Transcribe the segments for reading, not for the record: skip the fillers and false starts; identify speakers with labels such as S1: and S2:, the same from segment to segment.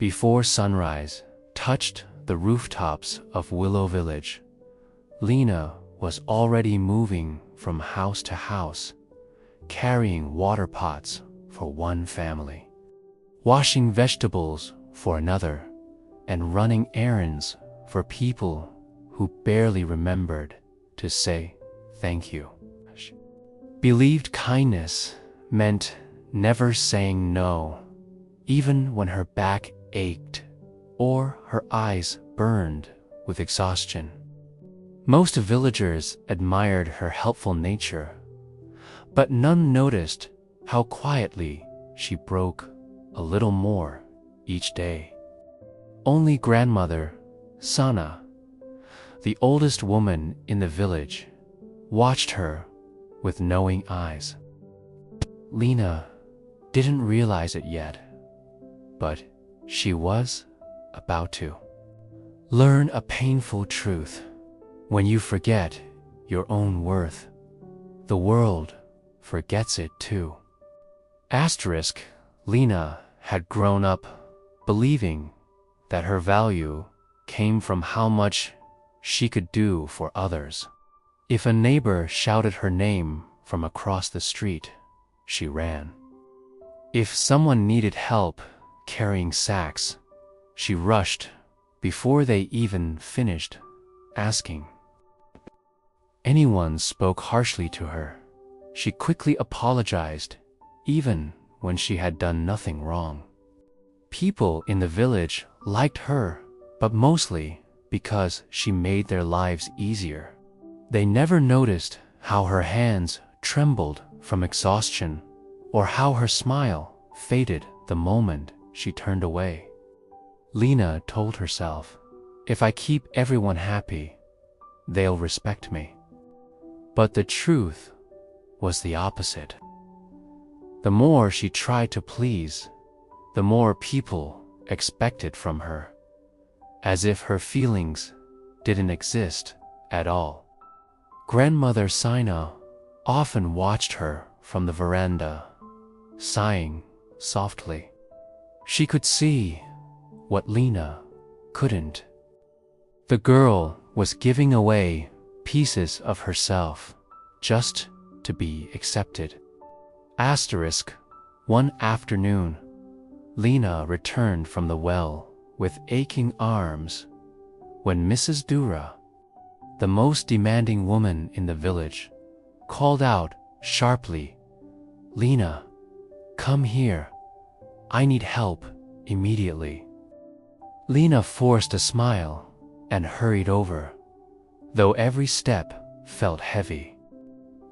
S1: before sunrise touched the rooftops of Willow Village, Lina was already moving from house to house, carrying water pots for one family, washing vegetables for another, and running errands for people who barely remembered to say thank you. Believed kindness meant never saying no, even when her back ached or her eyes burned with exhaustion. Most villagers admired her helpful nature, but none noticed how quietly she broke a little more each day. Only grandmother Sana, the oldest woman in the village, watched her with knowing eyes. Lina didn't realize it yet, but she was about to learn a painful truth. When you forget your own worth, the world forgets it too. Lina had grown up believing that her value came from how much she could do for others. If a neighbor shouted her name from across the street, she ran. If someone needed help carrying sacks, she rushed before they even finished asking. Anyone spoke harshly to her, she quickly apologized, even when she had done nothing wrong. People in the village liked her, but mostly because she made their lives easier. They never noticed how her hands trembled from exhaustion, or how her smile faded the moment she turned away. Lina told herself, if I keep everyone happy, they'll respect me. But the truth was the opposite. The more she tried to please, the more people expected from her, as if her feelings didn't exist at all. Grandmother Sina often watched her from the veranda, sighing softly. She could see what Lina couldn't. The girl was giving away pieces of herself just to be accepted. One afternoon, Lina returned from the well with aching arms when Mrs. Dura, the most demanding woman in the village, called out sharply, "Lina, come here. I need help immediately." Lina forced a smile and hurried over, though every step felt heavy.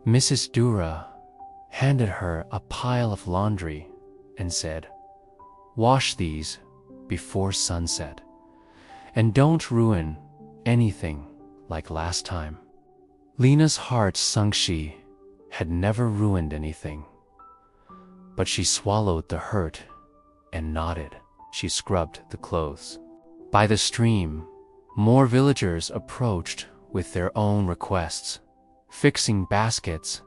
S1: Mrs. Dura handed her a pile of laundry and said, "Wash these before sunset, and don't ruin anything like last time." Lina's heart sunk. She had never ruined anything, but she swallowed the hurt and nodded. She scrubbed the clothes. By the stream, more villagers approached with their own requests, fixing baskets,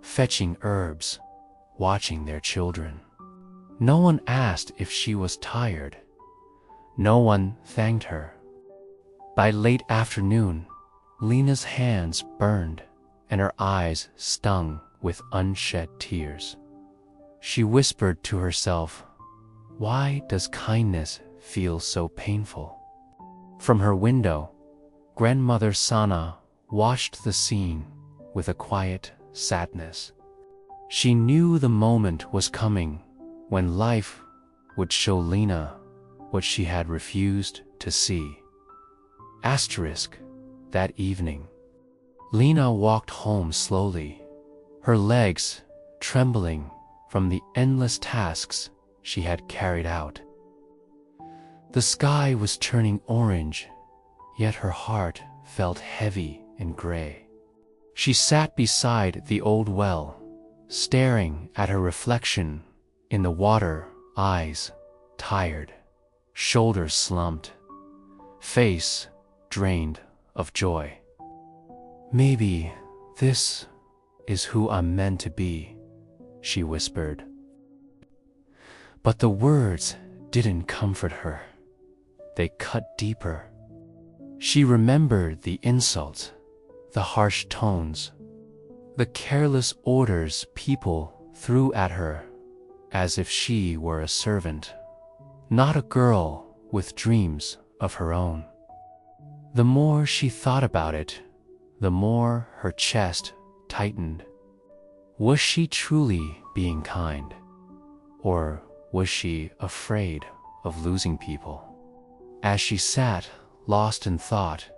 S1: fetching herbs, watching their children. No one asked if she was tired. No one thanked her. By late afternoon, Lina's hands burned and her eyes stung with unshed tears. She whispered to herself, "Why does kindness feel so painful?" From her window, Grandmother Sana watched the scene with a quiet sadness. She knew the moment was coming when life would show Lina what she had refused to see. That evening, Lina walked home slowly, her legs trembling from the endless tasks she had carried out. The sky was turning orange, yet her heart felt heavy and gray. She sat beside the old well, staring at her reflection in the water, eyes tired, shoulders slumped, face drained of joy. "Maybe this is who I'm meant to be," she whispered. But the words didn't comfort her. They cut deeper. She remembered the insult, the harsh tones, the careless orders people threw at her as if she were a servant, not a girl with dreams of her own. The more she thought about it, the more her chest tightened. Was she truly being kind? Or was she afraid of losing people? As she sat, lost in thought,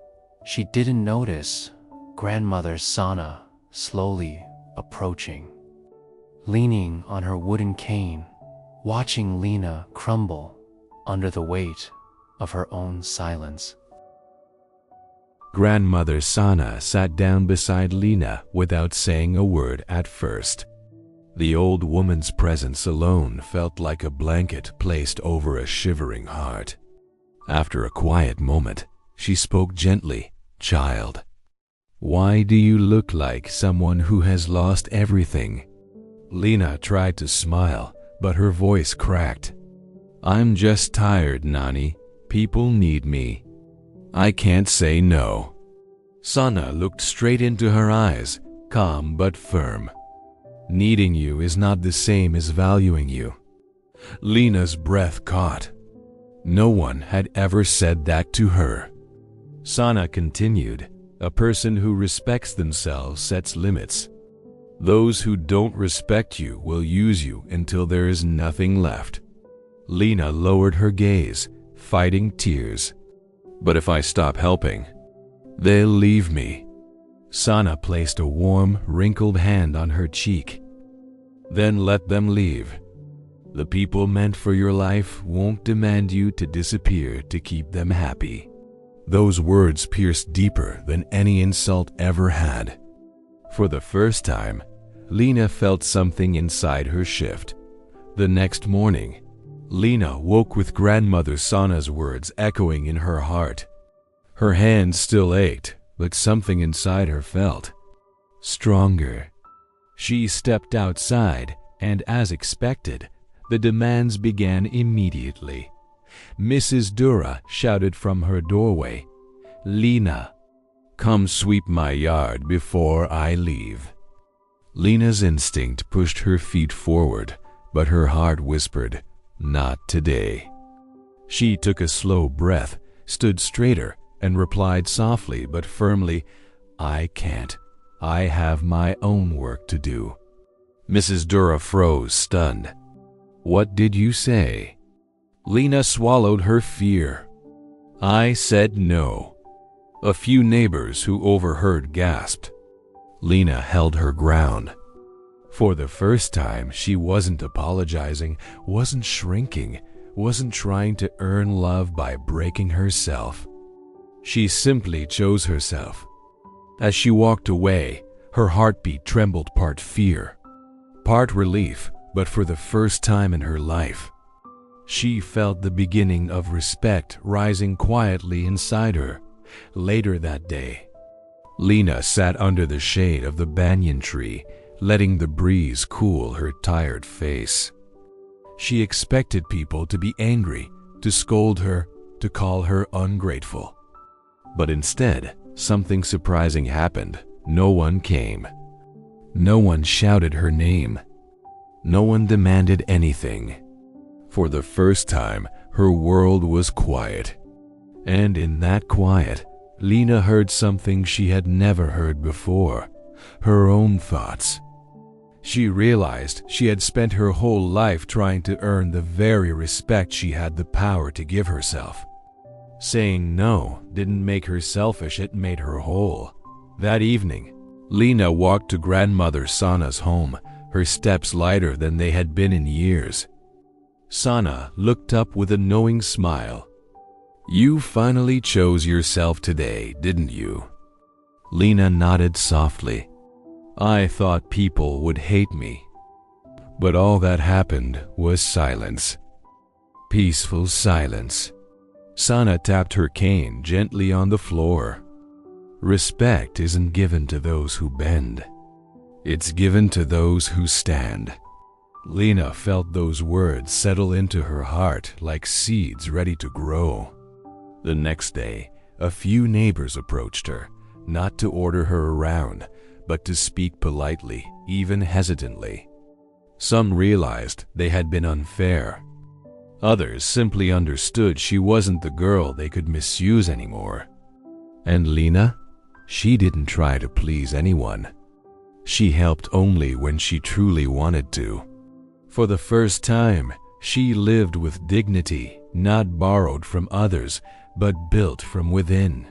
S1: she didn't notice grandmother Sana slowly approaching, leaning on her wooden cane, watching Lina crumble under the weight of her own silence.
S2: Grandmother Sana sat down beside Lina without saying a word at first. The old woman's presence alone felt like a blanket placed over a shivering heart. After a quiet moment, she spoke gently. "Child, why do you look like someone who has lost everything?" Lina tried to smile, but her voice cracked. "I'm just tired, Nani. People need me. I can't say no." Sana looked straight into her eyes, calm but firm. "Needing you is not the same as valuing you." Lina's breath caught. No one had ever said that to her. Sana continued, "A person who respects themselves sets limits. Those who don't respect you will use you until there is nothing left." Lina lowered her gaze, fighting tears. "But if I stop helping, they'll leave me." Sana placed a warm, wrinkled hand on her cheek. "Then let them leave. The people meant for your life won't demand you to disappear to keep them happy." Those words pierced deeper than any insult ever had. For the first time, Lina felt something inside her shift. The next morning, Lina woke with grandmother Sana's words echoing in her heart. Her hands still ached, but something inside her felt stronger. She stepped outside, and as expected, the demands began immediately. Mrs. Dura shouted from her doorway, "Lina, come sweep my yard before I leave." Lina's instinct pushed her feet forward, but her heart whispered, "Not today." She took a slow breath, stood straighter, and replied softly but firmly, "I can't. I have my own work to do." Mrs. Dura froze, stunned. "What did you say?" Lina swallowed her fear. "I said no." A few neighbors who overheard gasped. Lina held her ground. For the first time, she wasn't apologizing, wasn't shrinking, wasn't trying to earn love by breaking herself. She simply chose herself. As she walked away, her heartbeat trembled, part fear, part relief, but for the first time in her life, she felt the beginning of respect rising quietly inside her. Later that day, Lina sat under the shade of the banyan tree, letting the breeze cool her tired face. She expected people to be angry, to scold her, to call her ungrateful. But instead, something surprising happened. No one came. No one shouted her name. No one demanded anything. For the first time, her world was quiet. And in that quiet, Lina heard something she had never heard before, her own thoughts. She realized she had spent her whole life trying to earn the very respect she had the power to give herself. Saying no didn't make her selfish, it made her whole. That evening, Lina walked to grandmother Sana's home, her steps lighter than they had been in years. Sana looked up with a knowing smile. "You finally chose yourself today, didn't you?" Lina nodded softly. "I thought people would hate me." But all that happened was silence. Peaceful silence. Sana tapped her cane gently on the floor. Respect isn't given to those who bend. It's given to those who stand. Lina felt those words settle into her heart like seeds ready to grow. The next day, a few neighbors approached her, not to order her around, but to speak politely, even hesitantly. Some realized they had been unfair. Others simply understood she wasn't the girl they could misuse anymore. And Lina? She didn't try to please anyone. She helped only when she truly wanted to. For the first time, she lived with dignity, not borrowed from others, but built from within.